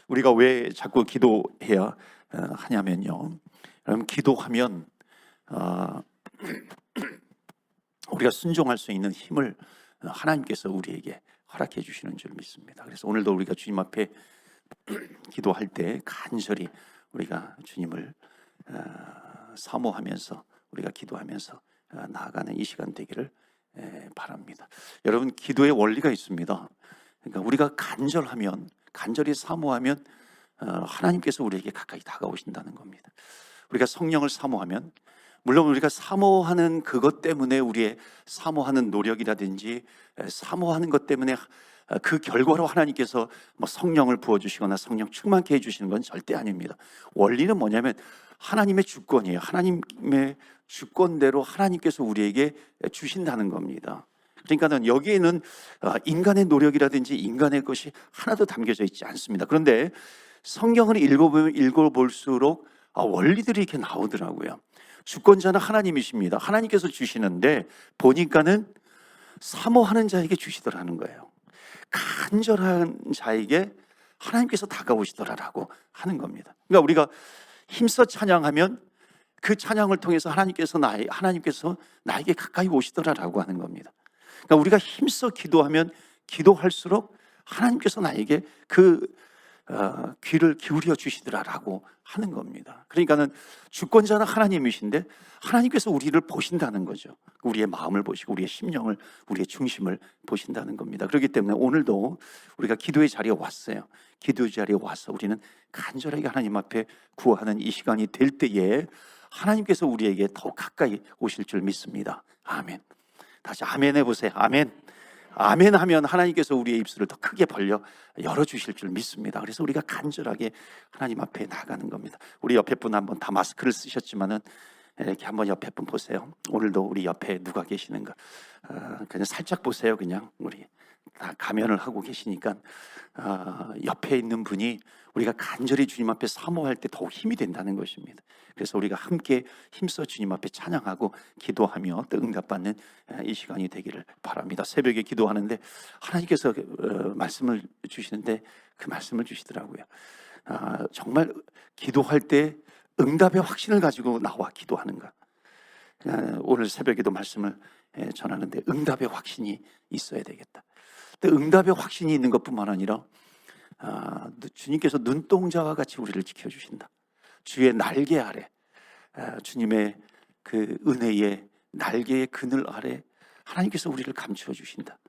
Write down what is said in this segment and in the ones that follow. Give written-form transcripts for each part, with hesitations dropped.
우리가 왜 자꾸 기도해야 하냐면요, 여러분, 기도하면 우리가 순종할 수 있는 힘을 하나님께서 우리에게 허락해 주시는 줄 믿습니다. 그래서 오늘도 우리가 주님 앞에 기도할 때 간절히 우리가 주님을 사모하면서 우리가 기도하면서 나아가는 이 시간 되기를 바랍니다. 여러분, 기도의 원리가 있습니다. 그러니까 우리가 간절히 사모하면 하나님께서 우리에게 가까이 다가오신다는 겁니다. 우리가 성령을 사모하면, 물론 우리가 사모하는 그것 때문에 우리의 사모하는 노력이라든지 사모하는 것 때문에 그 결과로 하나님께서 성령을 부어주시거나 성령 충만케 해주시는 건 절대 아닙니다. 원리는 뭐냐면 하나님의 주권이에요. 하나님의 주권대로 하나님께서 우리에게 주신다는 겁니다. 그러니까는 여기에는 인간의 노력이라든지 인간의 것이 하나도 담겨져 있지 않습니다. 그런데 성경을 읽어볼수록 원리들이 이렇게 나오더라고요. 주권자는 하나님이십니다. 하나님께서 주시는데 보니까는 사모하는 자에게 주시더라는 거예요. 간절한 자에게 하나님께서 다가오시더라라고 하는 겁니다. 그러니까 우리가 힘써 찬양하면 그 찬양을 통해서 하나님께서 나에게 가까이 오시더라라고 하는 겁니다. 그러니까 우리가 힘써 기도하면 기도할수록 하나님께서 나에게 그 귀를 기울여 주시더라라고 하는 겁니다. 그러니까는 주권자는 하나님이신데 하나님께서 우리를 보신다는 거죠. 우리의 마음을 보시고 우리의 심령을, 우리의 중심을 보신다는 겁니다. 그렇기 때문에 오늘도 우리가 기도의 자리에 왔어요. 기도의 자리에 와서 우리는 간절하게 하나님 앞에 구하는 이 시간이 될 때에 하나님께서 우리에게 더 가까이 오실 줄 믿습니다. 아멘. 다시 아멘 해보세요. 아멘. 아멘 하면 하나님께서 우리의 입술을 더 크게 벌려 열어주실 줄 믿습니다. 그래서 우리가 간절하게 하나님 앞에 나가는 겁니다. 우리 옆에 분 한번 다 마스크를 쓰셨지만은 이렇게 한번 옆에 분 보세요. 오늘도 우리 옆에 누가 계시는가 그냥 살짝 보세요. 그냥 우리 다 가면을 하고 계시니까 옆에 있는 분이 우리가 간절히 주님 앞에 사모할 때 더욱 힘이 된다는 것입니다. 그래서 우리가 함께 힘써 주님 앞에 찬양하고 기도하며 또 응답받는 이 시간이 되기를 바랍니다. 새벽에 기도하는데 하나님께서 말씀을 주시는데 그 말씀을 주시더라고요. 정말 기도할 때 응답의 확신을 가지고 나와 기도하는가. 오늘 새벽에도 말씀을 전하는데 응답의 확신이 있어야 되겠다. 근데 응답의 확신이 있는 것뿐만 아니라 주님께서 눈동자와 같이 우리를 지켜주신다. 주의 날개 아래, 주님의 그 은혜의 날개의 그늘 아래 하나님께서 우리를 감추어 주신다.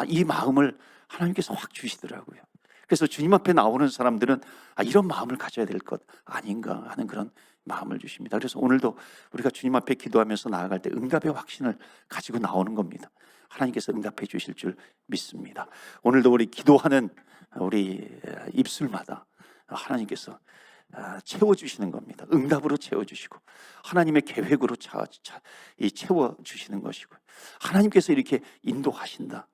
이 마음을 하나님께서 확 주시더라고요. 그래서 주님 앞에 나오는 사람들은 이런 마음을 가져야 될 것 아닌가 하는 그런 마음을 주십니다. 그래서 오늘도 우리가 주님 앞에 기도하면서 나아갈 때 응답의 확신을 가지고 나오는 겁니다. 하나님께서 응답해 주실 줄 믿습니다. 오늘도 우리 기도하는 우리 입술마다 하나님께서 채워주시는 겁니다. 응답으로 채워주시고 하나님의 계획으로 채워주시는 것이고 하나님께서 이렇게 인도하신다.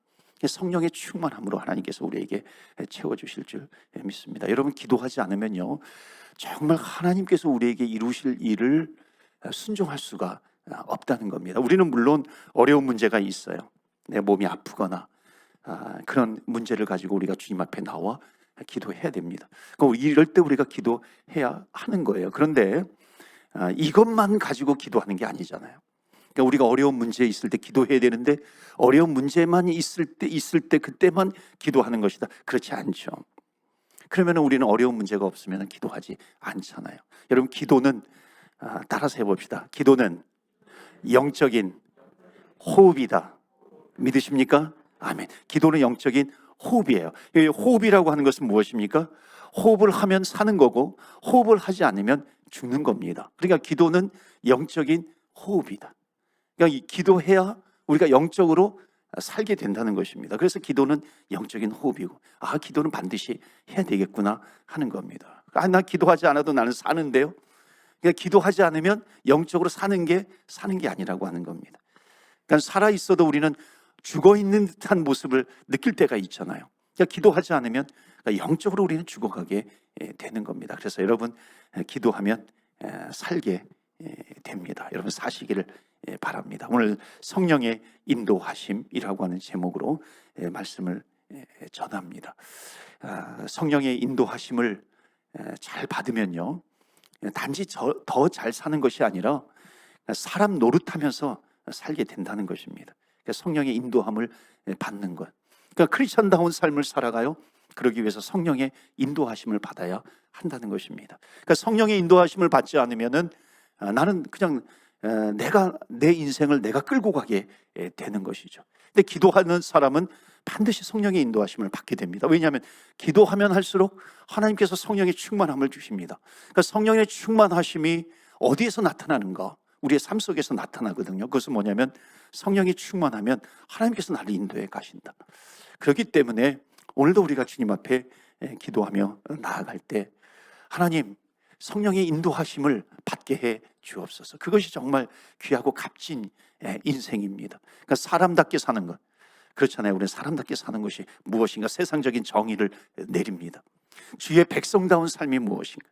성령의 충만함으로 하나님께서 우리에게 채워주실 줄 믿습니다. 여러분, 기도하지 않으면요 정말 하나님께서 우리에게 이루실 일을 순종할 수가 없다는 겁니다. 우리는 물론 어려운 문제가 있어요. 내 몸이 아프거나 그런 문제를 가지고 우리가 주님 앞에 나와 기도해야 됩니다. 이럴 때 우리가 기도해야 하는 거예요. 그런데 이것만 가지고 기도하는 게 아니잖아요. 그러니까 우리가 어려운 문제에 있을 때 기도해야 되는데 어려운 문제만 있을 때 그때만 기도하는 것이다. 그렇지 않죠. 그러면 우리는 어려운 문제가 없으면 기도하지 않잖아요. 여러분, 기도는 따라서 해봅시다. 기도는 영적인 호흡이다. 믿으십니까? 아멘. 기도는 영적인 호흡이에요. 호흡이라고 하는 것은 무엇입니까? 호흡을 하면 사는 거고 호흡을 하지 않으면 죽는 겁니다. 그러니까 기도는 영적인 호흡이다. 그러니까 기도해야 우리가 영적으로 살게 된다는 것입니다. 그래서 기도는 영적인 호흡이고 기도는 반드시 해야 되겠구나 하는 겁니다. 나 기도하지 않아도 나는 사는데요. 그러니까 기도하지 않으면 영적으로 사는 게 아니라고 하는 겁니다. 그러니까 살아 있어도 우리는 죽어 있는 듯한 모습을 느낄 때가 있잖아요. 그러니까 기도하지 않으면 영적으로 우리는 죽어가게 되는 겁니다. 그래서 여러분, 기도하면 살게 됩니다. 여러분, 사시기를 바랍니다. 오늘 성령의 인도하심이라고 하는 제목으로 말씀을 전합니다. 성령의 인도하심을 잘 받으면요, 단지 더 잘 사는 것이 아니라 사람 노릇하면서 살게 된다는 것입니다. 그러니까 성령의 인도함을 받는 것. 그러니까 크리스천다운 삶을 살아가요. 그러기 위해서 성령의 인도하심을 받아야 한다는 것입니다. 그러니까 성령의 인도하심을 받지 않으면은 나는 그냥 내가 내 인생을 내가 끌고 가게 되는 것이죠. 근데 기도하는 사람은 반드시 성령의 인도하심을 받게 됩니다. 왜냐하면 기도하면 할수록 하나님께서 성령의 충만함을 주십니다. 그러니까 성령의 충만하심이 어디에서 나타나는가? 우리의 삶 속에서 나타나거든요. 그것은 뭐냐면 성령이 충만하면 하나님께서 나를 인도해 가신다. 그렇기 때문에 오늘도 우리가 주님 앞에 기도하며 나아갈 때 하나님 성령의 인도하심을 받게 해 주옵소서. 그것이 정말 귀하고 값진 인생입니다. 그러니까 사람답게 사는 것, 그렇잖아요. 우리는 사람답게 사는 것이 무엇인가? 세상적인 정의를 내립니다. 주의 백성다운 삶이 무엇인가?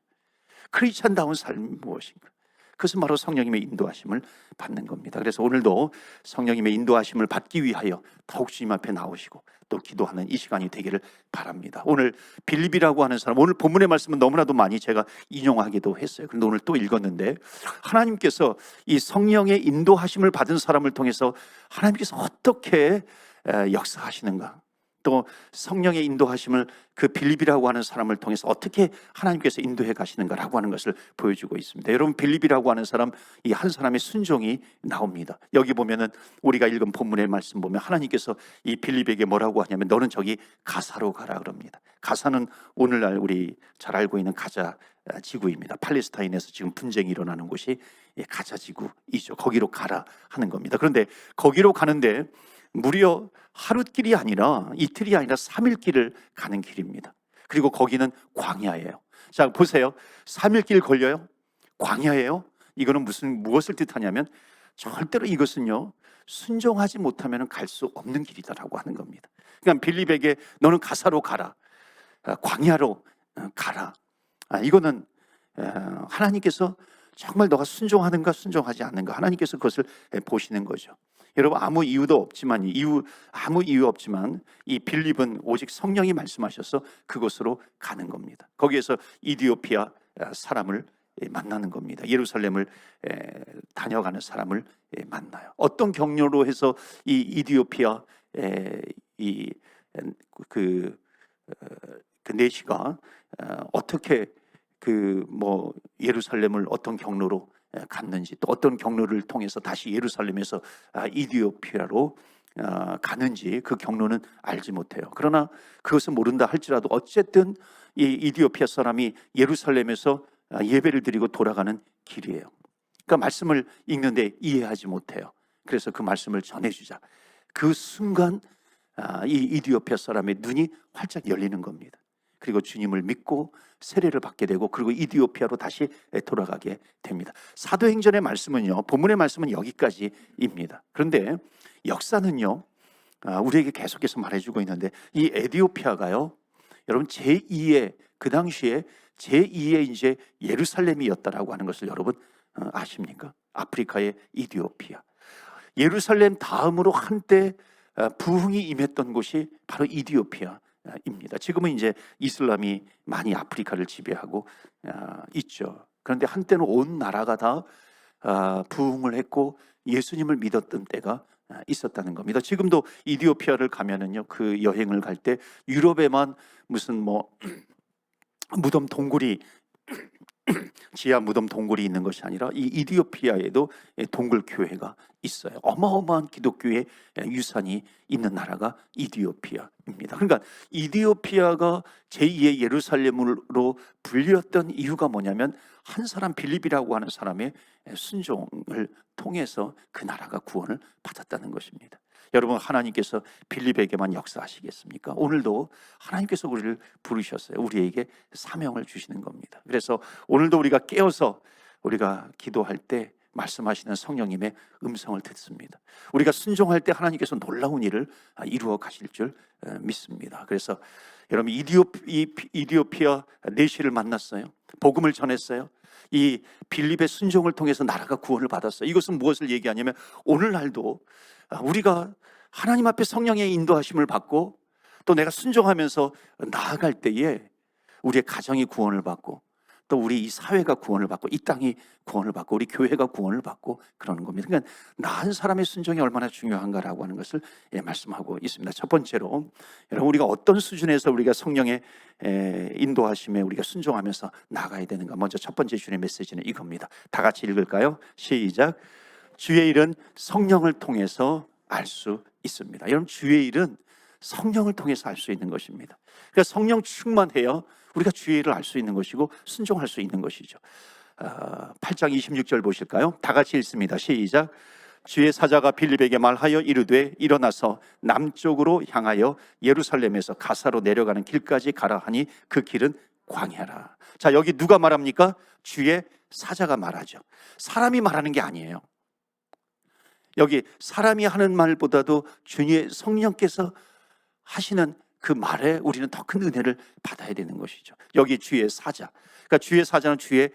크리스찬다운 삶이 무엇인가? 그것은 바로 성령님의 인도하심을 받는 겁니다. 그래서 오늘도 성령님의 인도하심을 받기 위하여 더욱 주님 앞에 나오시고 또 기도하는 이 시간이 되기를 바랍니다. 오늘 빌립이라고 하는 사람, 오늘 본문의 말씀은 너무나도 많이 제가 인용하기도 했어요. 그런데 오늘 또 읽었는데 하나님께서 이 성령의 인도하심을 받은 사람을 통해서 하나님께서 어떻게 역사하시는가, 또 성령의 인도하심을 그 빌립이라고 하는 사람을 통해서 어떻게 하나님께서 인도해 가시는가라고 하는 것을 보여주고 있습니다. 여러분, 빌립이라고 하는 사람, 이 한 사람의 순종이 나옵니다. 여기 보면은 우리가 읽은 본문의 말씀 보면 하나님께서 이 빌립에게 뭐라고 하냐면 너는 저기 가사로 가라 그럽니다. 가사는 오늘날 우리 잘 알고 있는 가자 지구입니다. 팔레스타인에서 지금 분쟁이 일어나는 곳이 가자 지구이죠. 거기로 가라 하는 겁니다. 그런데 거기로 가는데 무려 하루길이 아니라 이틀이 아니라 3일 길을 가는 길입니다. 그리고 거기는 광야예요. 자, 보세요. 3일 길 걸려요? 광야예요? 이거는 무엇을 뜻하냐면 절대로 이것은요, 순종하지 못하면 갈 수 없는 길이다라고 하는 겁니다. 그러니까 빌립에게 너는 가사로 가라, 광야로 가라. 이거는 하나님께서 정말 너가 순종하는가 순종하지 않는가, 하나님께서 그것을 보시는 거죠. 여러분, 아무 이유도 없지만 아무 이유 없지만 이 빌립은 오직 성령이 말씀하셔서 그곳으로 가는 겁니다. 거기에서 이디오피아 사람을 만나는 겁니다. 예루살렘을 다녀가는 사람을 만나요. 어떤 경로로 해서 이 이디오피아 그 내시가 어떻게 예루살렘을 어떤 경로로 갔는지, 또 어떤 경로를 통해서 다시 예루살렘에서 이디오피아로 가는지 그 경로는 알지 못해요. 그러나 그것은 모른다 할지라도 어쨌든 이 이디오피아 사람이 예루살렘에서 예배를 드리고 돌아가는 길이에요. 그러니까 말씀을 읽는데 이해하지 못해요. 그래서 그 말씀을 전해주자. 그 순간 이 이디오피아 사람의 눈이 활짝 열리는 겁니다. 그리고 주님을 믿고 세례를 받게 되고 그리고 이디오피아로 다시 돌아가게 됩니다. 사도행전의 말씀은요, 본문의 말씀은 여기까지입니다. 그런데 역사는요, 우리에게 계속해서 말해주고 있는데 이 에디오피아가요, 여러분 그 당시에 제2의 이제 예루살렘이었다라고 하는 것을 여러분 아십니까? 아프리카의 이디오피아. 예루살렘 다음으로 한때 부흥이 임했던 곳이 바로 이디오피아입니다. 지금은 이제 이슬람이 많이 아프리카를 지배하고 있죠. 그런데 한때는 온 나라가 다 부흥을 했고 예수님을 믿었던 때가 있었다는 겁니다. 지금도 이디오피아를 가면은요, 그 여행을 갈 때 유럽에만 무슨 무덤 동굴이 지하 무덤 동굴이 있는 것이 아니라 이 이디오피아에도 동굴 교회가 있어요. 어마어마한 기독교의 유산이 있는 나라가 이디오피아입니다. 그러니까 이디오피아가 제2의 예루살렘으로 불렸던 이유가 뭐냐면 한 사람 빌립이라고 하는 사람의 순종을 통해서 그 나라가 구원을 받았다는 것입니다. 여러분, 하나님께서 빌립에게만 역사하시겠습니까? 오늘도 하나님께서 우리를 부르셨어요. 우리에게 사명을 주시는 겁니다. 그래서 오늘도 우리가 깨어서 우리가 기도할 때 말씀하시는 성령님의 음성을 듣습니다. 우리가 순종할 때 하나님께서 놀라운 일을 이루어 가실 줄 믿습니다. 그래서 여러분, 이디오피아 내시를 만났어요. 복음을 전했어요. 이 빌립의 순종을 통해서 나라가 구원을 받았어요. 이것은 무엇을 얘기하냐면 오늘날도 우리가 하나님 앞에 성령의 인도하심을 받고 또 내가 순종하면서 나아갈 때에 우리의 가정이 구원을 받고 또 우리 이 사회가 구원을 받고 이 땅이 구원을 받고 우리 교회가 구원을 받고 그러는 겁니다. 그러니까 나은 사람의 순종이 얼마나 중요한가라고 하는 것을 말씀하고 있습니다. 첫 번째로 여러분, 우리가 어떤 수준에서 우리가 성령의 인도하심에 우리가 순종하면서 나가야 되는가. 먼저 첫 번째 주의 메시지는 이겁니다. 다 같이 읽을까요? 시작. 주의 일은 성령을 통해서 알 수 있습니다. 여러분, 주의 일은 성령을 통해서 알 수 있는 것입니다. 그러니까 성령 충만해야 우리가 주의 일을 알 수 있는 것이고 순종할 수 있는 것이죠. 8장 26절 보실까요? 다 같이 읽습니다. 시작. 주의 사자가 빌립에게 말하여 이르되 일어나서 남쪽으로 향하여 예루살렘에서 가사로 내려가는 길까지 가라 하니 그 길은 광야라. 자, 여기 누가 말합니까? 주의 사자가 말하죠. 사람이 말하는 게 아니에요. 여기 사람이 하는 말보다도 주의 성령께서 하시는 그 말에 우리는 더 큰 은혜를 받아야 되는 것이죠. 여기 주의 사자, 그러니까 주의 사자는 주의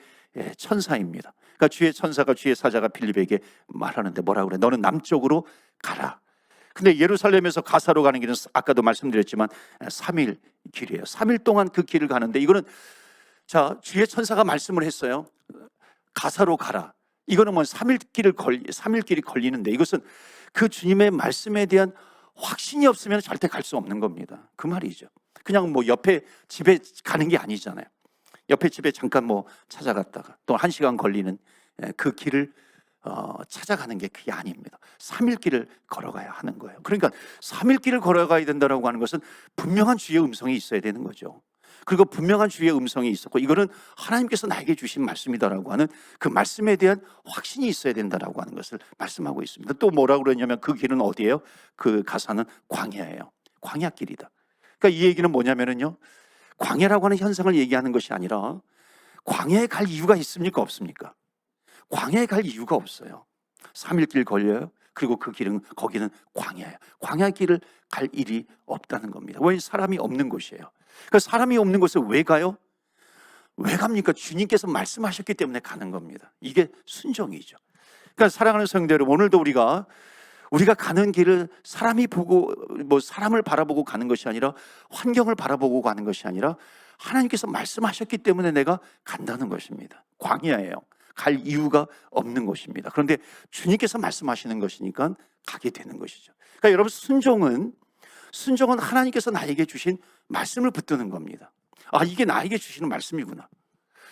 천사입니다. 그러니까 주의 천사가 주의 사자가 빌립에게 말하는데 뭐라 그래? 너는 남쪽으로 가라. 근데 예루살렘에서 가사로 가는 길은 아까도 말씀드렸지만 3일 길이에요. 3일 동안 그 길을 가는데 이거는 자, 주의 천사가 말씀을 했어요. 가사로 가라. 이거는 뭐 3일 길이 걸리는데 이것은 그 주님의 말씀에 대한 확신이 없으면 절대 갈 수 없는 겁니다. 그 말이죠. 그냥 뭐 옆에 집에 가는 게 아니잖아요. 옆에 집에 잠깐 뭐 찾아갔다가 또 1시간 걸리는 그 길을 찾아가는 게 그게 아닙니다. 3일 길을 걸어가야 하는 거예요. 그러니까 3일 길을 걸어가야 된다고 하는 것은 분명한 주의 음성이 있어야 되는 거죠. 그리고 분명한 주의 음성이 있었고 이거는 하나님께서 나에게 주신 말씀이다라고 하는 그 말씀에 대한 확신이 있어야 된다라고 하는 것을 말씀하고 있습니다. 또 뭐라고 그러냐면 그 길은 어디예요? 그 가사는 광야예요. 광야길이다. 그러니까 이 얘기는 뭐냐면요, 광야라고 하는 현상을 얘기하는 것이 아니라 광야에 갈 이유가 있습니까? 없습니까? 광야에 갈 이유가 없어요. 3일 길 걸려요. 그리고 그 길은 거기는 광야예요. 광야 길을 갈 일이 없다는 겁니다. 왜? 사람이 없는 곳이에요. 그러니까 사람이 없는 곳에 왜 가요? 왜 갑니까? 주님께서 말씀하셨기 때문에 가는 겁니다. 이게 순종이죠. 그러니까 사랑하는 성도 여러분, 오늘도 우리가 가는 길을 사람이 보고 뭐 사람을 바라보고 가는 것이 아니라 환경을 바라보고 가는 것이 아니라 하나님께서 말씀하셨기 때문에 내가 간다는 것입니다. 광야예요. 갈 이유가 없는 것입니다. 그런데 주님께서 말씀하시는 것이니까 가게 되는 것이죠. 그러니까 여러분, 순종은 하나님께서 나에게 주신 말씀을 붙드는 겁니다. 아, 이게 나에게 주시는 말씀이구나.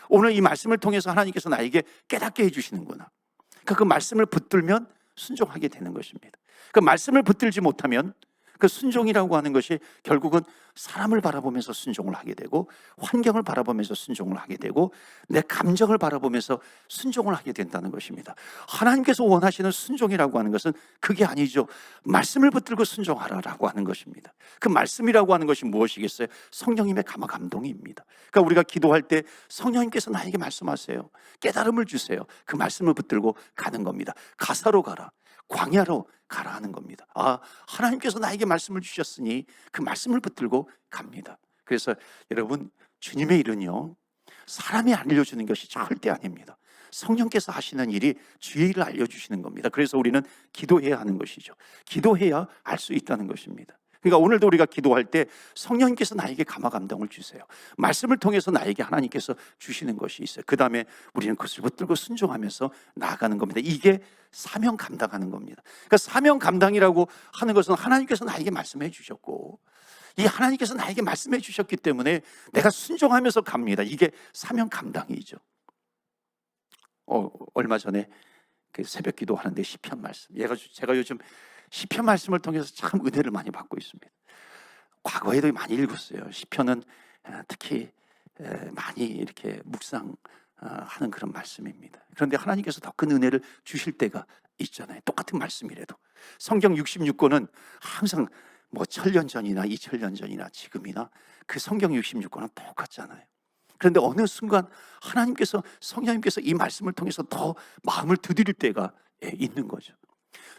오늘 이 말씀을 통해서 하나님께서 나에게 깨닫게 해주시는구나. 그러니까 그 말씀을 붙들면 순종하게 되는 것입니다. 그 말씀을 붙들지 못하면 그 순종이라고 하는 것이 결국은 사람을 바라보면서 순종을 하게 되고 환경을 바라보면서 순종을 하게 되고 내 감정을 바라보면서 순종을 하게 된다는 것입니다. 하나님께서 원하시는 순종이라고 하는 것은 그게 아니죠. 말씀을 붙들고 순종하라라고 하는 것입니다. 그 말씀이라고 하는 것이 무엇이겠어요? 성령님의 감동입니다. 그러니까 우리가 기도할 때 성령님께서 나에게 말씀하세요. 깨달음을 주세요. 그 말씀을 붙들고 가는 겁니다. 가사로 가라. 광야로 가라 하는 겁니다. 아, 하나님께서 나에게 말씀을 주셨으니 그 말씀을 붙들고 갑니다. 그래서 여러분, 주님의 일은요, 사람이 알려주는 것이 절대 아닙니다. 성령께서 하시는 일이 주의 일을 알려주시는 겁니다. 그래서 우리는 기도해야 하는 것이죠. 기도해야 알 수 있다는 것입니다. 그러니까 오늘도 우리가 기도할 때 성령님께서 나에게 감동을 주세요. 말씀을 통해서 나에게 하나님께서 주시는 것이 있어요. 그 다음에 우리는 그것을 붙들고 순종하면서 나아가는 겁니다. 이게 사명 감당하는 겁니다. 그러니까 사명 감당이라고 하는 것은 하나님께서 나에게 말씀해 주셨고 이 하나님께서 나에게 말씀해 주셨기 때문에 내가 순종하면서 갑니다. 이게 사명 감당이죠. 얼마 전에 그 새벽 기도하는데 시편 말씀, 제가 요즘 시편 말씀을 통해서 참 은혜를 많이 받고 있습니다. 과거에도 많이 읽었어요. 시편은 특히 많이 이렇게 묵상하는 그런 말씀입니다. 그런데 하나님께서 더 큰 은혜를 주실 때가 있잖아요. 똑같은 말씀이라도 성경 66권은 항상 뭐 1000년 전이나 2000년 전이나 지금이나 그 성경 66권은 똑같잖아요. 그런데 어느 순간 하나님께서, 성령님께서 이 말씀을 통해서 더 마음을 두드릴 때가 있는 거죠.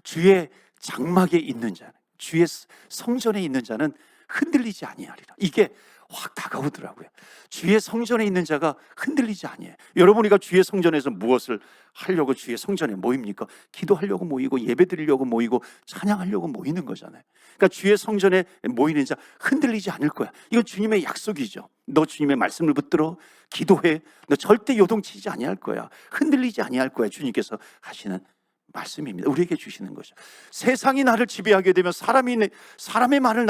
주의 장막에 있는 자는, 주의 성전에 있는 자는 흔들리지 아니하리라. 이게 확 다가오더라고요. 주의 성전에 있는 자가 흔들리지 아니에요. 여러분이가 주의 성전에서 무엇을 하려고 주의 성전에 모입니까? 기도하려고 모이고 예배드리려고 모이고 찬양하려고 모이는 거잖아요. 그러니까 주의 성전에 모이는 자 흔들리지 않을 거야. 이건 주님의 약속이죠. 너 주님의 말씀을 붙들어 기도해. 너 절대 요동치지 아니할 거야. 흔들리지 아니할 거야. 주님께서 하시는 말씀입니다. 우리에게 주시는 거죠. 세상이 나를 지배하게 되면 사람의 말이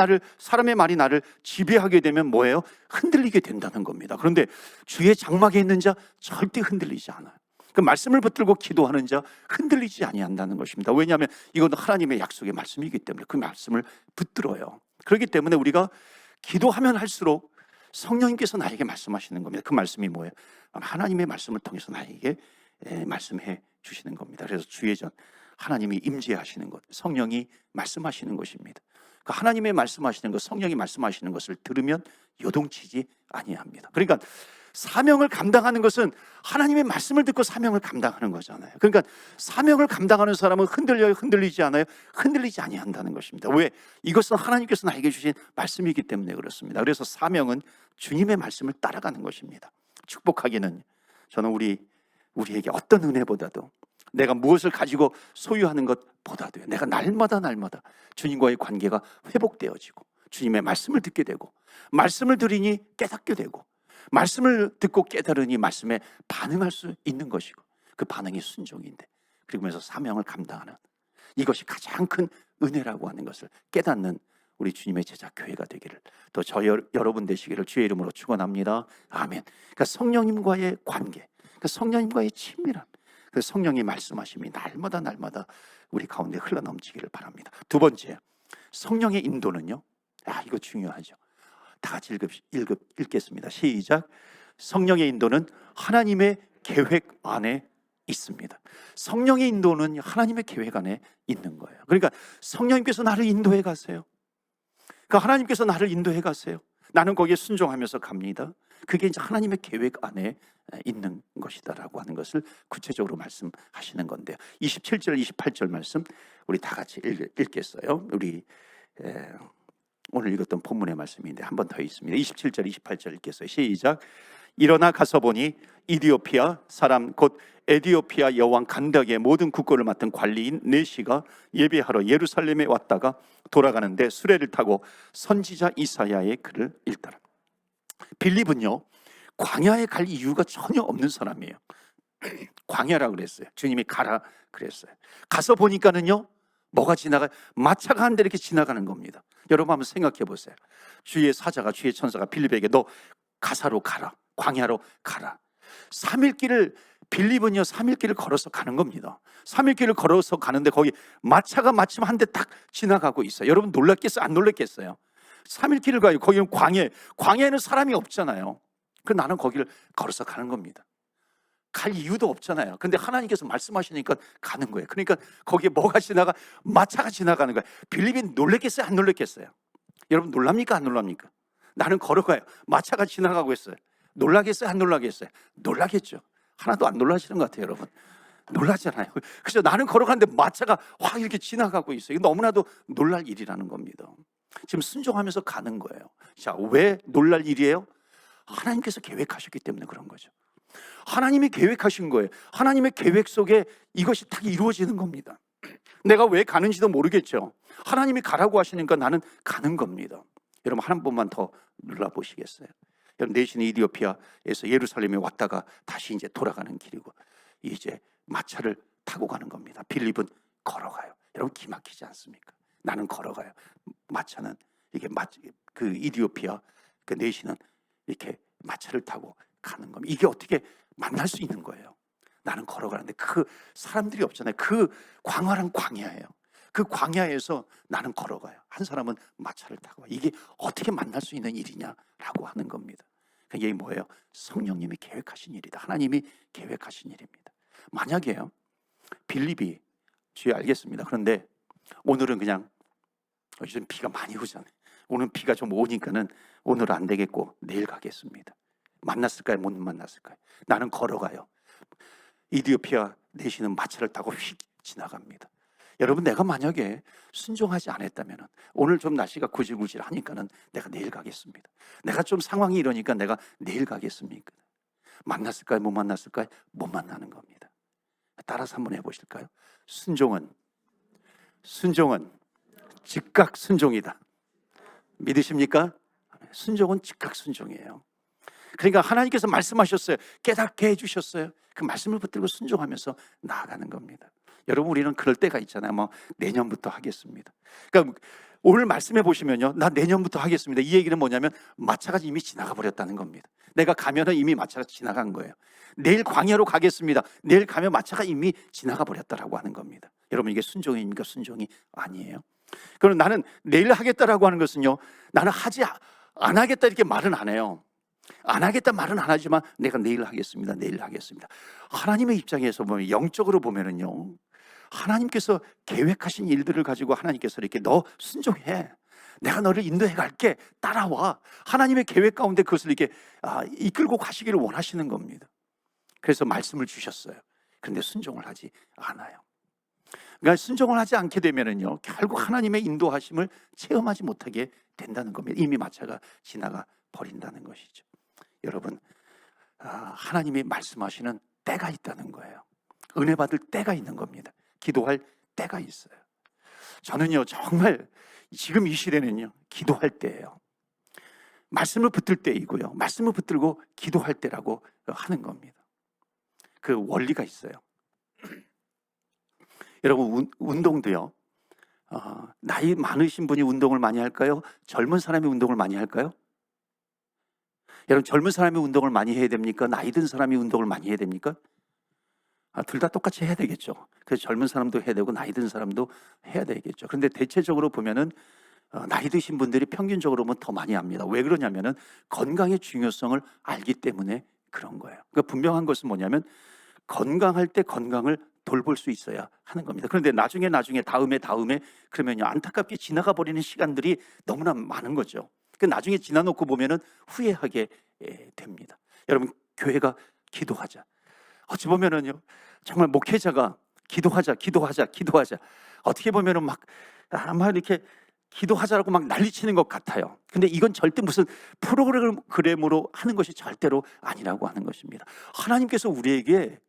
나를 지배하게 되면 뭐예요? 흔들리게 된다는 겁니다. 그런데 주의 장막에 있는 자 절대 흔들리지 않아요. 그 말씀을 붙들고 기도하는 자 흔들리지 아니한다는 것입니다. 왜냐하면 이건 하나님의 약속의 말씀이기 때문에 그 말씀을 붙들어요. 그렇기 때문에 우리가 기도하면 할수록 성령님께서 나에게 말씀하시는 겁니다. 그 말씀이 뭐예요? 하나님의 말씀을 통해서 나에게 말씀해 주시는 겁니다. 그래서 주의전 하나님이 임재하시는 것, 성령이 말씀하시는 것입니다. 그 하나님의 말씀하시는 것, 성령이 말씀하시는 것을 들으면 요동치지 아니합니다. 그러니까 사명을 감당하는 것은 하나님의 말씀을 듣고 사명을 감당하는 거잖아요. 그러니까 사명을 감당하는 사람은 흔들려요, 흔들리지 않아요? 흔들리지 아니한다는 것입니다. 왜? 이것은 하나님께서 나에게 주신 말씀이기 때문에 그렇습니다. 그래서 사명은 주님의 말씀을 따라가는 것입니다. 축복하기는 저는 우리에게 어떤 은혜보다도 내가 무엇을 가지고 소유하는 것보다도 내가 날마다 주님과의 관계가 회복되어지고 주님의 말씀을 듣게 되고 말씀을 들으니 깨닫게 되고 말씀을 듣고 깨달으니 말씀에 반응할 수 있는 것이고 그 반응이 순종인데 그러면서 사명을 감당하는 이것이 가장 큰 은혜라고 하는 것을 깨닫는 우리 주님의 제자 교회가 되기를 또 여러분 되시기를 주의 이름으로 축원합니다. 아멘. 그러니까 성령님과의 관계, 그러니까 성령님과의 친밀함, 그 성령의 말씀하심이 날마다 우리 가운데 흘러넘치기를 바랍니다. 두 번째, 성령의 인도는요. 이거 중요하죠. 다 같이 읽겠습니다. 시작. 성령의 인도는 하나님의 계획 안에 있습니다. 성령의 인도는 하나님의 계획 안에 있는 거예요. 그러니까 성령님께서 나를 인도해 가세요. 그러니까 하나님께서 나를 인도해 가세요. 나는 거기에 순종하면서 갑니다. 그게 이제 하나님의 계획 안에 있는 것이다라고 하는 것을 구체적으로 말씀하시는 건데요. 27절, 28절 말씀 우리 다 같이 읽겠어요. 우리 오늘 읽었던 본문의 말씀인데 한 번 더 있습니다. 27절, 28절 읽겠어요. 시작. 일어나 가서 보니 이디오피아 사람 곧 에디오피아 여왕 간닥의 모든 국고를 맡은 관리인 네시가 예배하러 예루살렘에 왔다가 돌아가는데 수레를 타고 선지자 이사야의 글을 읽더라. 빌립은요 광야에 갈 이유가 전혀 없는 사람이에요. 광야라 그랬어요. 주님이 가라 그랬어요. 가서 보니까는요 뭐가 지나가? 마차가 한 대 이렇게 지나가는 겁니다. 여러분 한번 생각해 보세요. 주의 사자가 주의 천사가 빌립에게 너 가사로 가라, 광야로 가라. 3일 길을 빌립은요 3일 길을 걸어서 가는 겁니다. 3일 길을 걸어서 가는데 거기 마차가 마침 한 대 딱 지나가고 있어요. 여러분 놀랐겠어요? 안 놀랐겠어요? 3일 길을 가요. 거기는 광야에는 사람이 없잖아요. 그 나는 거기를 걸어서 가는 겁니다. 갈 이유도 없잖아요. 근데 하나님께서 말씀하시니까 가는 거예요. 그러니까 거기에 뭐가 지나가? 마차가 지나가는 거예요. 빌립이 놀랬겠어요? 안 놀랬겠어요? 여러분 놀랍니까? 안 놀랍니까? 나는 걸어가요. 마차가 지나가고 있어요. 놀라겠어요? 안 놀라겠어요? 놀라겠죠. 하나도 안 놀라시는 것 같아요, 여러분. 놀라잖아요. 그래서 나는 걸어가는데 마차가 확 이렇게 지나가고 있어요. 이거 너무나도 놀랄 일이라는 겁니다. 지금 순종하면서 가는 거예요. 자, 왜 놀랄 일이에요? 하나님께서 계획하셨기 때문에 그런 거죠. 하나님이 계획하신 거예요. 하나님의 계획 속에 이것이 딱 이루어지는 겁니다. 내가 왜 가는지도 모르겠죠. 하나님이 가라고 하시니까 나는 가는 겁니다. 여러분 한 번만 더 눌러보시겠어요? 여러분 내신 이디오피아에서 예루살렘에 왔다가 다시 이제 돌아가는 길이고 이제 마차를 타고 가는 겁니다. 빌립은 걸어가요. 여러분 기막히지 않습니까? 나는 걸어가요. 마차는 이게 그 이디오피아 그 내신은 이렇게 마차를 타고 가는 겁니다. 이게 어떻게 만날 수 있는 거예요? 나는 걸어가는데 그 사람들이 없잖아요. 그 광활한 광야예요. 그 광야에서 나는 걸어가요. 한 사람은 마차를 타고 와요. 이게 어떻게 만날 수 있는 일이냐라고 하는 겁니다. 이게 뭐예요? 성령님이 계획하신 일이다. 하나님이 계획하신 일입니다. 만약에요 빌립이 주여 알겠습니다. 그런데 오늘은 그냥 요즘 비가 많이 오잖아요. 오늘 비가 좀 오니까는 오늘 안 되겠고 내일 가겠습니다. 만났을까요? 못 만났을까요? 나는 걸어가요. 이디오피아 내시는 마차를 타고 휙 지나갑니다. 여러분, 내가 만약에 순종하지 않았다면 오늘 좀 날씨가 구질구질하니까는 내가 내일 가겠습니다. 내가 좀 상황이 이러니까 내가 내일 가겠습니까? 만났을까요? 못 만났을까요? 못 만나는 겁니다. 따라서 한번 해보실까요? 순종은 즉각 순종이다. 믿으십니까? 순종은 즉각 순종이에요. 그러니까 하나님께서 말씀하셨어요. 깨닫게 해주셨어요. 그 말씀을 붙들고 순종하면서 나아가는 겁니다. 여러분, 우리는 그럴 때가 있잖아요. 뭐 내년부터 하겠습니다. 그러니까 오늘 말씀해 보시면요, 나 내년부터 하겠습니다. 이 얘기는 뭐냐면 마차가 이미 지나가 버렸다는 겁니다. 내가 가면은 이미 마차가 지나간 거예요. 내일 광야로 가겠습니다. 내일 가면 마차가 이미 지나가 버렸다라고 하는 겁니다. 여러분, 이게 순종입니까? 순종이 아니에요. 그럼 나는 내일 하겠다라고 하는 것은요, 나는 안 하겠다 이렇게 말은 안 해요. 안 하겠다 말은 안 하지만 내가 내일 하겠습니다. 내일 하겠습니다. 하나님의 입장에서 보면, 영적으로 보면은요, 하나님께서 계획하신 일들을 가지고 하나님께서 이렇게 너 순종해, 내가 너를 인도해 갈게, 따라와, 하나님의 계획 가운데 그것을 이렇게 이끌고 가시기를 원하시는 겁니다. 그래서 말씀을 주셨어요. 그런데 순종을 하지 않아요. 그러니까 순종을 하지 않게 되면은요, 결국 하나님의 인도하심을 체험하지 못하게 된다는 겁니다. 이미 마차가 지나가 버린다는 것이죠. 여러분, 하나님이 말씀하시는 때가 있다는 거예요. 은혜 받을 때가 있는 겁니다. 기도할 때가 있어요. 저는요, 정말 지금 이 시대는요, 기도할 때예요. 말씀을 붙들 때이고요, 말씀을 붙들고 기도할 때라고 하는 겁니다. 그 원리가 있어요. 여러분, 운동도요, 나이 많으신 분이 운동을 많이 할까요? 젊은 사람이 운동을 많이 할까요? 여러분, 젊은 사람이 운동을 많이 해야 됩니까? 나이 든 사람이 운동을 많이 해야 됩니까? 둘 다 똑같이 해야 되겠죠. 그래서 젊은 사람도 해야 되고 나이 든 사람도 해야 되겠죠. 그런데 대체적으로 보면은 나이 드신 분들이 평균적으로 보면 더 많이 합니다. 왜 그러냐면은 건강의 중요성을 알기 때문에 그런 거예요. 그러니까 분명한 것은 뭐냐면, 건강할 때 건강을 돌볼 수 있어야 하는 겁니다. 그런데 나중에 다음에 그러면요, 안타깝게 지나가 버리는 시간들이 너무나 많은 거죠. 그 나중에 지나놓고 보면은 후회하게 됩니다. 여러분, 교회가 기도하자, 어찌 보면은요, 정말 목회자가 기도하자 어떻게 보면은 막 아마 이렇게 기도하자라고 막 난리치는 것 같아요. 근데 이건 절대 무슨 프로그램으로 하는 것이 절대로 아니라고 하는 것입니다. 하나님께서 우리에게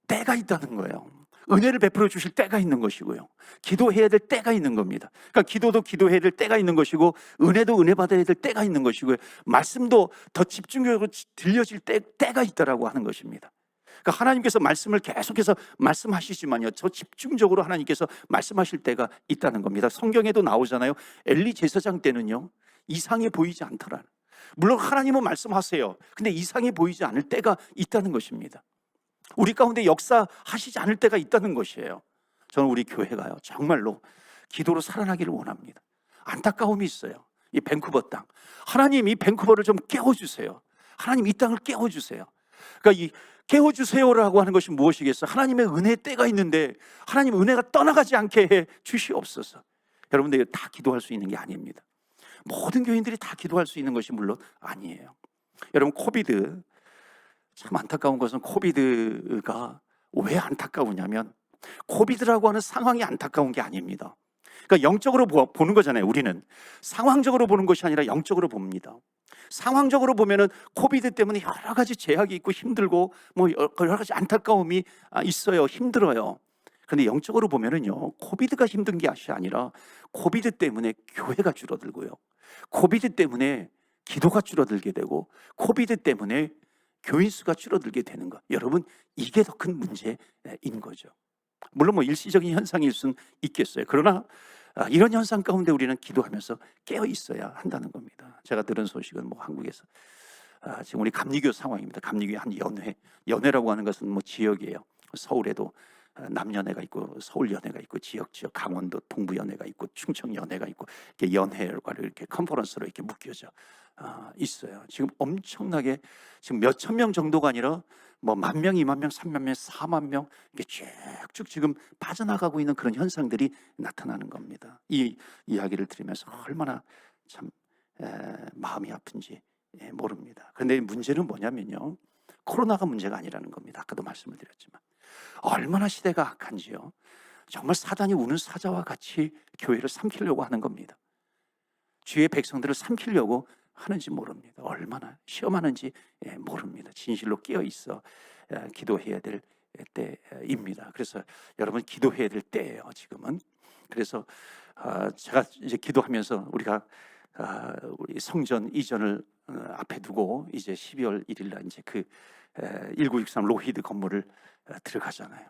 때가 있다는 거예요. 은혜를 베풀어 주실 때가 있는 것이고요, 기도해야 될 때가 있는 겁니다. 그러니까 기도도 기도해야 될 때가 있는 것이고, 은혜도 은혜 받아야 될 때가 있는 것이고요, 말씀도 더 집중적으로 들려질 때가 있다라고 하는 것입니다. 그러니까 하나님께서 말씀을 계속해서 말씀하시지만요, 저 집중적으로 하나님께서 말씀하실 때가 있다는 겁니다. 성경에도 나오잖아요. 엘리 제사장 때는요, 이상이 보이지 않더라. 물론 하나님은 말씀하세요. 근데 이상이 보이지 않을 때가 있다는 것입니다. 우리 가운데 역사하시지 않을 때가 있다는 것이에요. 저는 우리 교회가요, 정말로 기도로 살아나기를 원합니다. 안타까움이 있어요. 이 밴쿠버 땅, 하나님 이 밴쿠버를 좀 깨워주세요. 하나님 이 땅을 깨워주세요. 그러니까 이 깨워주세요라고 하는 것이 무엇이겠어요? 하나님의 은혜의 때가 있는데 하나님 은혜가 떠나가지 않게 해 주시옵소서. 여러분들, 다 기도할 수 있는 게 아닙니다. 모든 교인들이 다 기도할 수 있는 것이 물론 아니에요. 여러분, 코비드, 참 안타까운 것은 코비드가 왜 안타까우냐면, 코비드라고 하는 상황이 안타까운 게 아닙니다. 그러니까 영적으로 보는 거잖아요. 우리는 상황적으로 보는 것이 아니라 영적으로 봅니다. 상황적으로 보면은 코비드 때문에 여러 가지 제약이 있고 힘들고 뭐 여러 가지 안타까움이 있어요. 힘들어요. 그런데 영적으로 보면은요, 코비드가 힘든 게 아니라 코비드 때문에 교회가 줄어들고요, 코비드 때문에 기도가 줄어들게 되고, 코비드 때문에 교인 수가 줄어들게 되는 것, 여러분, 이게 더 큰 문제인 거죠. 물론 뭐 일시적인 현상일 수는 있겠어요. 그러나 이런 현상 가운데 우리는 기도하면서 깨어 있어야 한다는 겁니다. 제가 들은 소식은 뭐 한국에서 지금 우리 감리교 상황입니다. 감리교의 한 연회라고 하는 것은 뭐 지역이에요. 서울에도 남연회가 있고 서울연회가 있고 지역 강원도 동부연회가 있고 충청연회가 있고, 이렇게 연회를 이렇게 컨퍼런스로 이렇게 묶여져 있어요. 지금 엄청나게 지금 몇천 명 정도가 아니라 뭐 10,000명, 20,000명, 30,000명, 40,000명 이렇게 쭉쭉 지금 빠져나가고 있는 그런 현상들이 나타나는 겁니다. 이 이야기를 들으면서 얼마나 참 마음이 아픈지 모릅니다. 그런데 문제는 뭐냐면요, 코로나가 문제가 아니라는 겁니다. 아까도 말씀을 드렸지만 얼마나 시대가 악한지요. 정말 사단이 우는 사자와 같이 교회를 삼키려고 하는 겁니다. 주의 백성들을 삼키려고 하는지 모릅니다. 얼마나 시험하는지 모릅니다. 진실로 깨어 있어 기도해야 될 때입니다. 그래서 여러분 기도해야 될 때예요, 지금은. 그래서 제가 이제 기도하면서 우리가 우리 성전 이전을 앞에 두고 이제 12월 1일 날 이제 그 1963 로히드 건물을 들어가잖아요.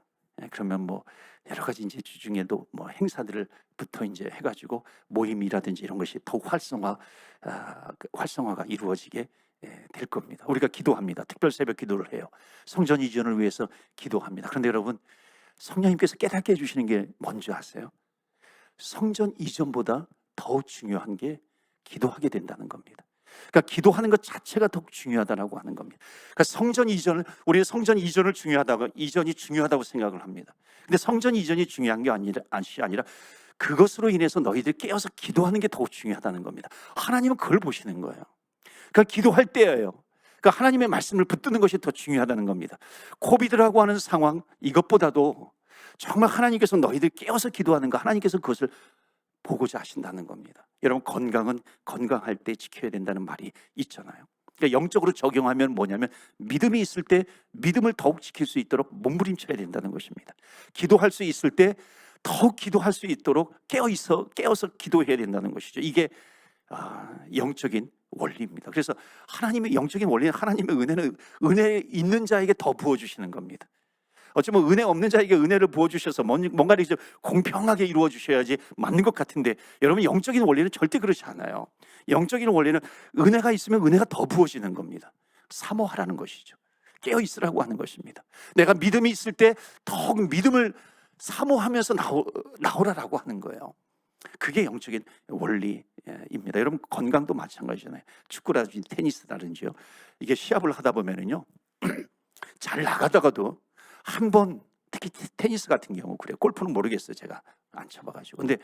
그러면 뭐 여러 가지 이제 주중에도 뭐 행사들부터 이제 해가지고 모임이라든지 이런 것이 더욱 활성화가 이루어지게 될 겁니다. 우리가 기도합니다. 특별 새벽 기도를 해요. 성전 이전을 위해서 기도합니다. 그런데 여러분, 성령님께서 깨닫게 해주시는 게 뭔지 아세요? 성전 이전보다 더 중요한 게 기도하게 된다는 겁니다. 그러니까 기도하는 것 자체가 더욱 중요하다고 하는 겁니다. 그러니까 우리는 성전 이전이 중요하다고 생각을 합니다. 근데 성전 이전이 중요한 게 아니라 그것으로 인해서 너희들 깨어서 기도하는 게 더욱 중요하다는 겁니다. 하나님은 그걸 보시는 거예요. 그러니까 기도할 때예요. 그러니까 하나님의 말씀을 붙드는 것이 더 중요하다는 겁니다. 코비드라고 하는 상황, 이것보다도 정말 하나님께서 너희들 깨어서 기도하는 거, 하나님께서 그것을 보고자 하신다는 겁니다. 여러분, 건강은 건강할 때 지켜야 된다는 말이 있잖아요. 그러니까 영적으로 적용하면 뭐냐면, 믿음이 있을 때 믿음을 더욱 지킬 수 있도록 몸부림쳐야 된다는 것입니다. 기도할 수 있을 때 더욱 기도할 수 있도록 깨어서 기도해야 된다는 것이죠. 이게 영적인 원리입니다. 그래서 하나님의 영적인 원리는, 하나님의 은혜는 은혜 있는 자에게 더 부어주시는 겁니다. 어쩌면 은혜 없는 자에게 은혜를 부어주셔서 뭔가를 이제 공평하게 이루어 주셔야지 맞는 것 같은데, 여러분, 영적인 원리는 절대 그렇지 않아요. 영적인 원리는 은혜가 있으면 은혜가 더 부어지는 겁니다. 사모하라는 것이죠. 깨어 있으라고 하는 것입니다. 내가 믿음이 있을 때 더욱 믿음을 사모하면서 나오라라고 하는 거예요. 그게 영적인 원리입니다. 여러분, 건강도 마찬가지잖아요. 축구라든지 테니스라든지요. 이게 시합을 하다 보면은요, 잘 나가다가도 한 번, 특히 테니스 같은 경우 그래요. 골프는 모르겠어요. 제가 안 쳐봐가지고. 근데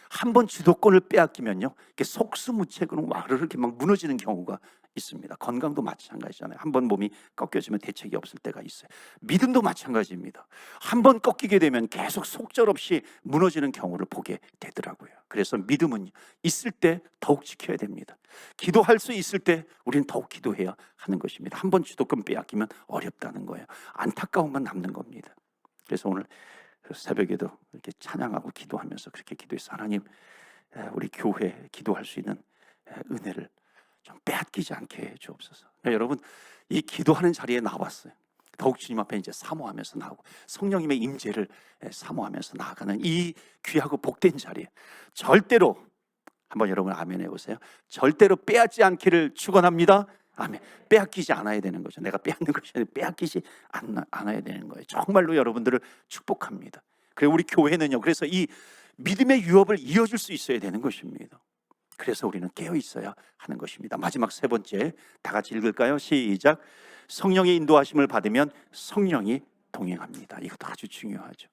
한 번 주도권을 빼앗기면요, 이렇게 속수무책으로 와르르 이렇게 막 무너지는 경우가 있습니다. 건강도 마찬가지잖아요. 한 번 몸이 꺾여지면 대책이 없을 때가 있어요. 믿음도 마찬가지입니다. 한 번 꺾이게 되면 계속 속절없이 무너지는 경우를 보게 되더라고요. 그래서 믿음은 있을 때 더욱 지켜야 됩니다. 기도할 수 있을 때 우리는 더욱 기도해야 하는 것입니다. 한 번 주도권 빼앗기면 어렵다는 거예요. 안타까움만 남는 겁니다. 그래서 오늘 새벽에도 이렇게 찬양하고 기도하면서 그렇게 기도해서, 하나님, 우리 교회 기도할 수 있는 은혜를 좀 빼앗기지 않게 해 주옵소서. 여러분, 이 기도하는 자리에 나왔어요. 더욱 주님 앞에 이제 사모하면서 나오고 성령님의 임재를 사모하면서 나아가는 이 귀하고 복된 자리에 절대로, 한번 여러분 아멘 해보세요. 절대로 빼앗지 않기를 축원합니다. 아멘. 빼앗기지 않아야 되는 거죠. 내가 빼앗는 것이 아니라 빼앗기지 않아야 되는 거예요. 정말로 여러분들을 축복합니다. 그리고 우리 교회는요, 그래서 이 믿음의 유업을 이어줄 수 있어야 되는 것입니다. 그래서 우리는 깨어 있어야 하는 것입니다. 마지막 세 번째, 다 같이 읽을까요? 시작. 성령의 인도하심을 받으면 성령이 동행합니다. 이것도 아주 중요하죠.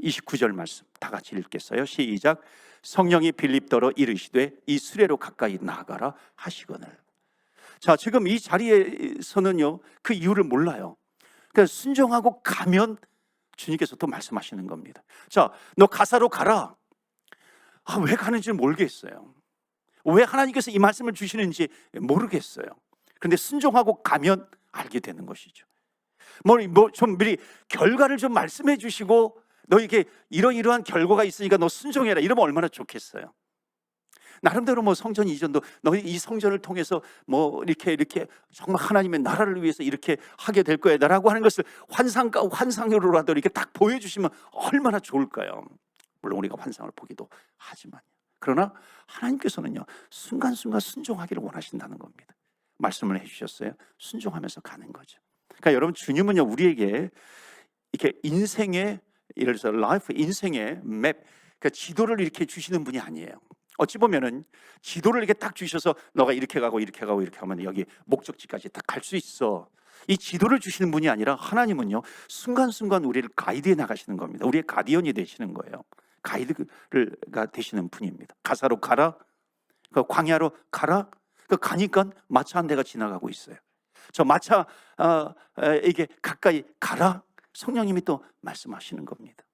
29절 말씀 다 같이 읽겠어요? 시작. 성령이 빌립더러 이르시되 이 수레로 가까이 나아가라 하시거늘. 자, 지금 이 자리에서는요, 그 이유를 몰라요. 그러니까 순종하고 가면 주님께서 또 말씀하시는 겁니다. 자, 너 가사로 가라. 왜 가는지 모르겠어요. 왜 하나님께서 이 말씀을 주시는지 모르겠어요. 그런데 순종하고 가면 알게 되는 것이죠. 좀 미리 결과를 좀 말씀해 주시고, 너에게 이러이러한 결과가 있으니까 너 순종해라, 이러면 얼마나 좋겠어요. 나름대로 성전 이전도 너희 이 성전을 통해서 이렇게 정말 하나님의 나라를 위해서 이렇게 하게 될 거야라고 하는 것을 환상으로라도 이렇게 딱 보여주시면 얼마나 좋을까요? 물론 우리가 환상을 보기도 하지만, 그러나 하나님께서는요, 순간순간 순종하기를 원하신다는 겁니다. 말씀을 해주셨어요. 순종하면서 가는 거죠. 그러니까 여러분, 주님은요, 우리에게 이렇게 인생의, 예를 들어서 인생의 맵, 그러니까 지도를 이렇게 주시는 분이 아니에요. 어찌 보면은 지도를 이렇게 딱 주셔서 너가 이렇게 가고 이렇게 가고 이렇게 하면 여기 목적지까지 딱 갈 수 있어, 이 지도를 주시는 분이 아니라, 하나님은요, 순간순간 우리를 가이드해 나가시는 겁니다. 우리의 가디언이 되시는 거예요. 가이드가 되시는 분입니다. 가사로 가라, 그 광야로 가라, 그 가니까 마차 한 대가 지나가고 있어요. 저 마차 이게 가까이 가라, 성령님이 또 말씀하시는 겁니다.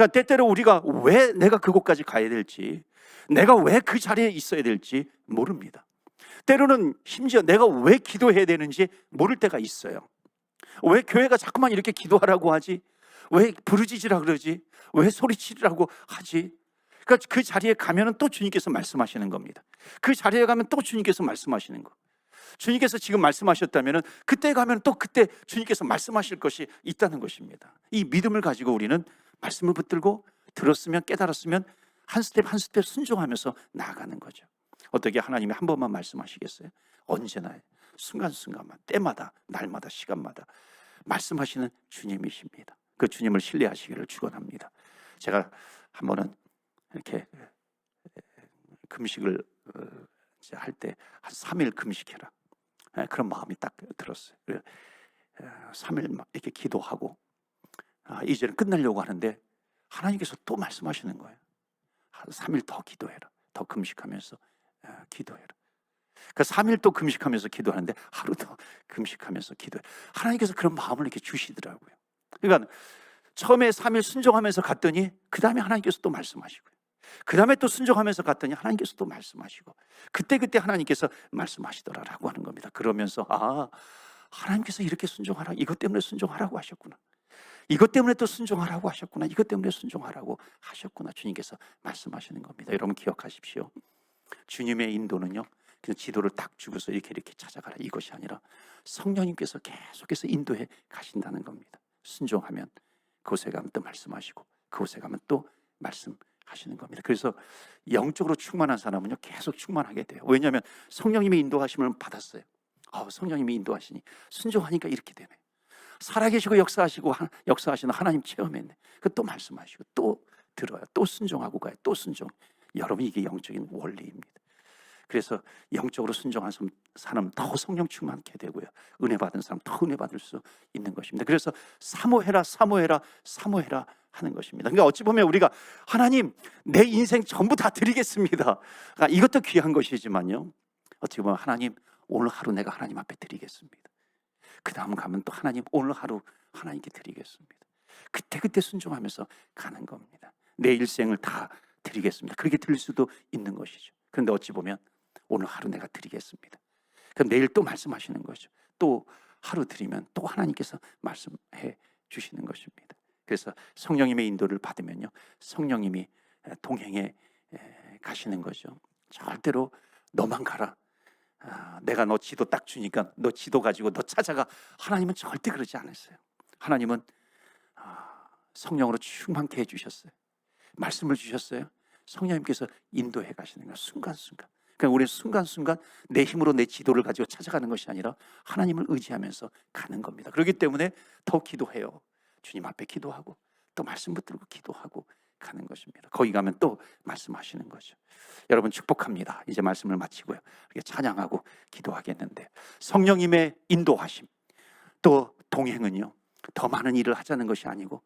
그러니까 때때로 우리가 왜 내가 그곳까지 가야 될지, 내가 왜 그 자리에 있어야 될지 모릅니다. 때로는 심지어 내가 왜 기도해야 되는지 모를 때가 있어요. 왜 교회가 자꾸만 이렇게 기도하라고 하지? 왜 부르짖으라 그러지? 왜 소리치라고 하지? 그러니까 그 자리에 가면은 또 주님께서 말씀하시는 겁니다. 그 자리에 가면 또 주님께서 말씀하시는 거. 주님께서 지금 말씀하셨다면은 그때 가면 또 그때 주님께서 말씀하실 것이 있다는 것입니다. 이 믿음을 가지고 우리는 말씀을 붙들고 들었으면 깨달았으면 한 스텝 한 스텝 순종하면서 나아가는 거죠. 어떻게 하나님이 한 번만 말씀하시겠어요? 언제나 순간순간만 때마다 날마다 시간마다 말씀하시는 주님이십니다. 그 주님을 신뢰하시기를 축원합니다. 제가 한 번은 이렇게 금식을 할 때 한 3일 금식해라, 그런 마음이 딱 들었어요. 3일 이렇게 기도하고 이제는 끝내려고 하는데 하나님께서 또 말씀하시는 거예요. 한 3일 더 기도해라. 더 금식하면서 기도해라. 그 3일 또 금식하면서 기도하는데 하루 더 금식하면서 기도해. 하나님께서 그런 마음을 이렇게 주시더라고요. 그러니까 처음에 3일 순종하면서 갔더니 그 다음에 하나님께서 또 말씀하시고요. 그 다음에 또 순종하면서 갔더니 하나님께서 또 말씀하시고, 그때 하나님께서 말씀하시더라라고 하는 겁니다. 그러면서 하나님께서 이렇게 순종하라, 이것 때문에 순종하라고 하셨구나, 이것 때문에 또 순종하라고 하셨구나, 이것 때문에 순종하라고 하셨구나, 주님께서 말씀하시는 겁니다. 여러분 기억하십시오. 주님의 인도는요, 그냥 지도를 딱 주고서 이렇게 찾아가라, 이것이 아니라 성령님께서 계속해서 인도해 가신다는 겁니다. 순종하면 그곳에 가면 또 말씀하시고, 그곳에 가면 또 말씀하시는 겁니다. 그래서 영적으로 충만한 사람은요, 계속 충만하게 돼요. 왜냐하면 성령님의 인도하심을 받았어요. 성령님이 인도하시니 순종하니까 이렇게 되네. 살아계시고 역사하시는 하나님 체험했네. 또 말씀하시고 또 들어요. 또 순종하고 가요. 또 순종. 여러분, 이게 영적인 원리입니다. 그래서 영적으로 순종한 사람 더 성령 충만케 되고요, 은혜 받은 사람 더 은혜 받을 수 있는 것입니다. 그래서 사모해라 하는 것입니다. 그러니까 어찌 보면 우리가 하나님, 내 인생 전부 다 드리겠습니다, 이것도 귀한 것이지만요, 어찌 보면 하나님, 오늘 하루 내가 하나님 앞에 드리겠습니다. 그 다음 가면 또 하나님, 오늘 하루 하나님께 드리겠습니다. 그때 순종하면서 가는 겁니다. 내 일생을 다 드리겠습니다. 그렇게 드릴 수도 있는 것이죠. 그런데 어찌 보면 오늘 하루 내가 드리겠습니다. 그럼 내일 또 말씀하시는 거죠. 또 하루 드리면 또 하나님께서 말씀해 주시는 것입니다. 그래서 성령님의 인도를 받으면요, 성령님이 동행해 가시는 거죠. 절대로 너만 가라, 내가 너 지도 딱 주니까 너 지도 가지고 너 찾아가, 하나님은 절대 그러지 않았어요. 하나님은 성령으로 충만케 해주셨어요. 말씀을 주셨어요. 성령님께서 인도해 가시는 거예요. 순간순간. 그러니까 우리는 순간순간 내 힘으로 내 지도를 가지고 찾아가는 것이 아니라 하나님을 의지하면서 가는 겁니다. 그렇기 때문에 더 기도해요. 주님 앞에 기도하고 또 말씀 붙들고 기도하고 가는 것입니다. 거기 가면 또 말씀하시는 거죠. 여러분 축복합니다. 이제 말씀을 마치고요, 이렇게 찬양하고 기도하겠는데, 성령님의 인도하심 또 동행은요, 더 많은 일을 하자는 것이 아니고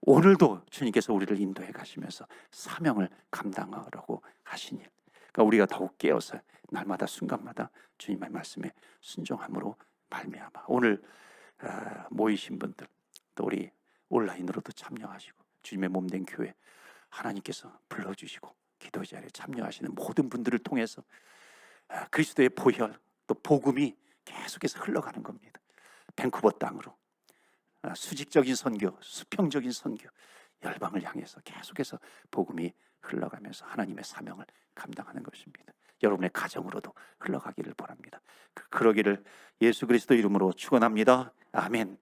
오늘도 주님께서 우리를 인도해 가시면서 사명을 감당하라고 하신 일, 그러니까 우리가 더욱 깨어서 날마다 순간마다 주님의 말씀에 순종함으로 말미암아 오늘 모이신 분들, 또 우리 온라인으로도 참여하시고 주님의 몸된 교회 하나님께서 불러주시고 기도 자리에 참여하시는 모든 분들을 통해서 그리스도의 보혈 또 복음이 계속해서 흘러가는 겁니다. 밴쿠버 땅으로 수직적인 선교, 수평적인 선교, 열방을 향해서 계속해서 복음이 흘러가면서 하나님의 사명을 감당하는 것입니다. 여러분의 가정으로도 흘러가기를 바랍니다. 그러기를 예수 그리스도 이름으로 축원합니다. 아멘.